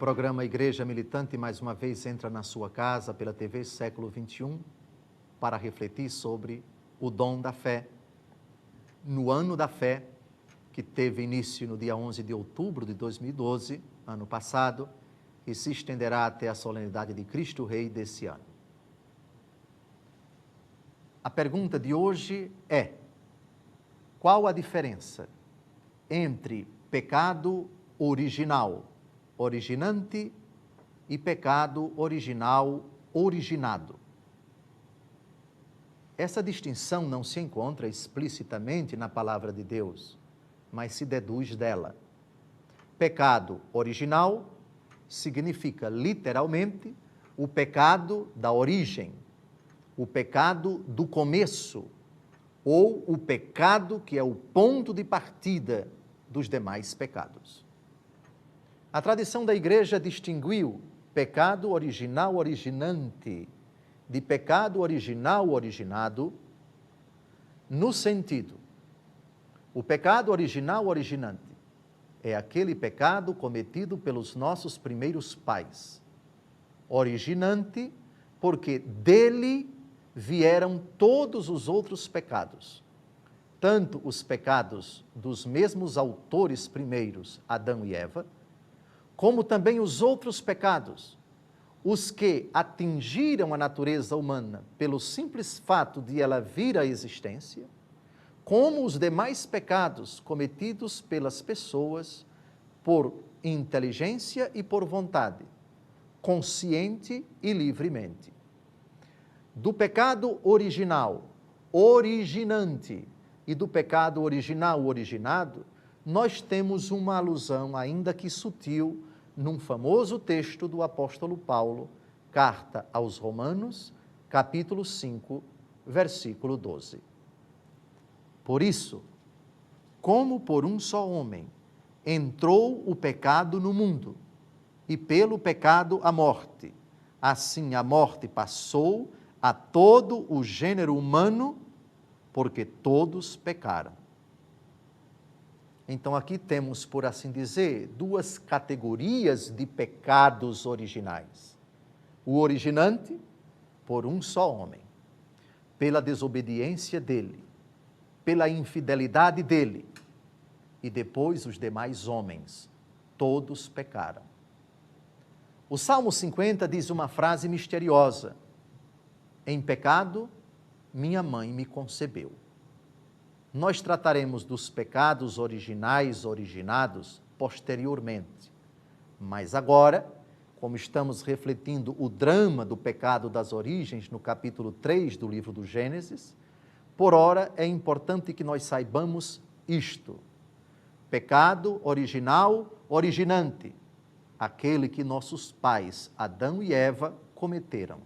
programa Igreja Militante mais uma vez entra na sua casa pela TV Século XXI para refletir sobre o dom da fé. No ano da fé, que teve início no dia 11 de outubro de 2012, ano passado, e se estenderá até a solenidade de Cristo Rei desse ano. A pergunta de hoje é: qual a diferença entre pecado original, originante, e pecado original, originado? Essa distinção não se encontra explicitamente na palavra de Deus, mas se deduz dela. Pecado original significa literalmente o pecado da origem, o pecado do começo, ou o pecado que é o ponto de partida dos demais pecados. A tradição da Igreja distinguiu pecado original originante de pecado original originado, no sentido: o pecado original originante é aquele pecado cometido pelos nossos primeiros pais. Originante, porque dele vieram todos os outros pecados, tanto os pecados dos mesmos autores primeiros, Adão e Eva, como também os outros pecados, os que atingiram a natureza humana pelo simples fato de ela vir à existência, como os demais pecados cometidos pelas pessoas por inteligência e por vontade, consciente e livremente. Do pecado original, originante, e do pecado original, originado, nós temos uma alusão, ainda que sutil, num famoso texto do apóstolo Paulo, Carta aos Romanos, capítulo 5, versículo 12. Por isso, como por um só homem entrou o pecado no mundo, e pelo pecado a morte, assim a morte passou a todo o gênero humano, porque todos pecaram. Então aqui temos, por assim dizer, duas categorias de pecados originais. O originante, por um só homem, pela desobediência dele, pela infidelidade dele, e depois os demais homens, todos pecaram. O Salmo 50 diz uma frase misteriosa: em pecado, minha mãe me concebeu. Nós trataremos dos pecados originais, originados, posteriormente. Mas agora, como estamos refletindo o drama do pecado das origens no capítulo 3 do livro do Gênesis, por ora é importante que nós saibamos isto: pecado original, originante, aquele que nossos pais, Adão e Eva, cometeram.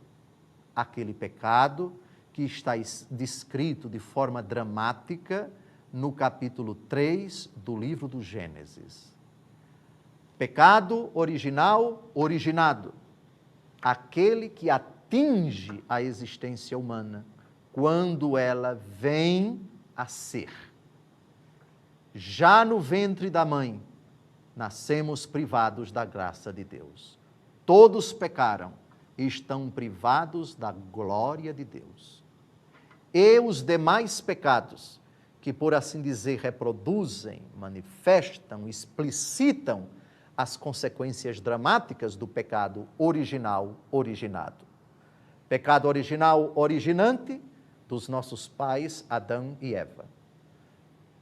Aquele pecado que está descrito de forma dramática no capítulo 3 do livro do Gênesis. Pecado original, originado, aquele que atinge a existência humana quando ela vem a ser. Já no ventre da mãe, nascemos privados da graça de Deus. Todos pecaram e estão privados da glória de Deus. E os demais pecados, que por assim dizer reproduzem, manifestam, explicitam as consequências dramáticas do pecado original, originado. Pecado original, originante, dos nossos pais, Adão e Eva.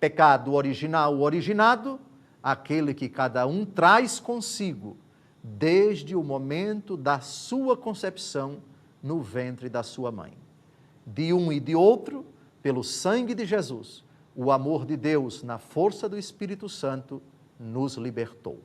Pecado original, originado, aquele que cada um traz consigo, desde o momento da sua concepção no ventre da sua mãe. De um e de outro, pelo sangue de Jesus, o amor de Deus, na força do Espírito Santo, nos libertou.